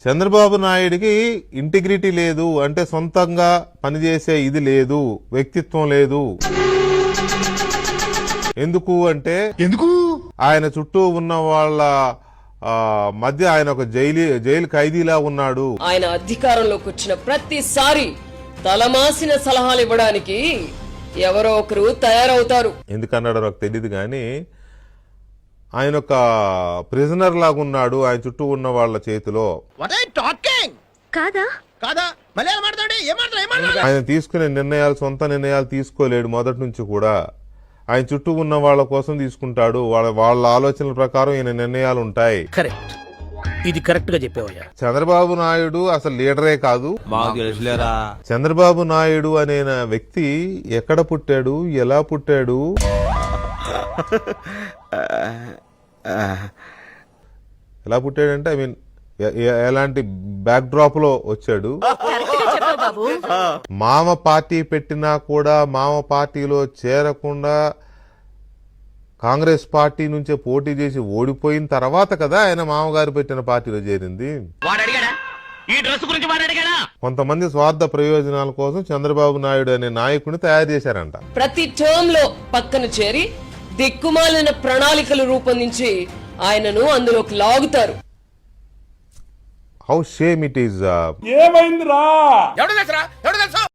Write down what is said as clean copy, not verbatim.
చంద్రబాబు నాయుడికి ఇంటిగ్రిటీ లేదు, అంటే సొంతంగా పనిచేసే ఇది లేదు, వ్యక్తిత్వం లేదు. ఎందుకు అంటే ఆయన చుట్టూ ఉన్న వాళ్ళ మధ్య ఆయన ఒక జైలు ఖైదీలా ఉన్నాడు. ఆయన అధికారంలోకి వచ్చిన ప్రతిసారి తలమాసిన సలహాలు ఇవ్వడానికి ఎవరో ఒకరు తయారవుతారు. ఎందుకన్నాడో నాకు తెలియదు కానీ ఆయన ఒక ప్రిజనర్ లాగా ఉన్నాడు ఆయన చుట్టూ ఉన్న వాళ్ళ చేతిలో. ఆయన తీసుకునే నిర్ణయాలు సొంత నిర్ణయాలు తీసుకోలేడు మొదటి నుంచి కూడా. ఆయన చుట్టూ ఉన్న వాళ్ళ కోసం తీసుకుంటాడు. వాళ్ళ ఆలోచనల ప్రకారం ఈయన నిర్ణయాలు ఉంటాయి. కరెక్ట్, ఇది కరెక్ట్ గా చెప్పావయ్యా. చంద్రబాబు నాయుడు అసలు లీడరే కాదు. చంద్రబాబు నాయుడు అనే వ్యక్తి ఎక్కడ పుట్టాడు, ఎలా పుట్టాడు, ఎలా పుట్టాడంటే ఐ మీన్ ఎలాంటి బ్యాక్ డ్రాప్ లో వచ్చాడు. మామ పార్టీ పెట్టినా కూడా మామ పార్టీలో చేరకుండా కాంగ్రెస్ పార్టీ నుంచే పోటీ చేసి ఓడిపోయిన తర్వాత కదా ఆయన మామగారు పెట్టిన పార్టీలో చేరింది. కొంతమంది స్వార్థ ప్రయోజనాల కోసం చంద్రబాబు నాయుడు అనే నాయకుడిని తయారు చేశారంట. ప్రతి టర్మ్ లో పక్కన చేరి దిక్కుమాలిన ప్రణాళికలు రూపొందించి ఆయనను అందులోకి లాగుతారు. How shame it is. ఏమైందిరా?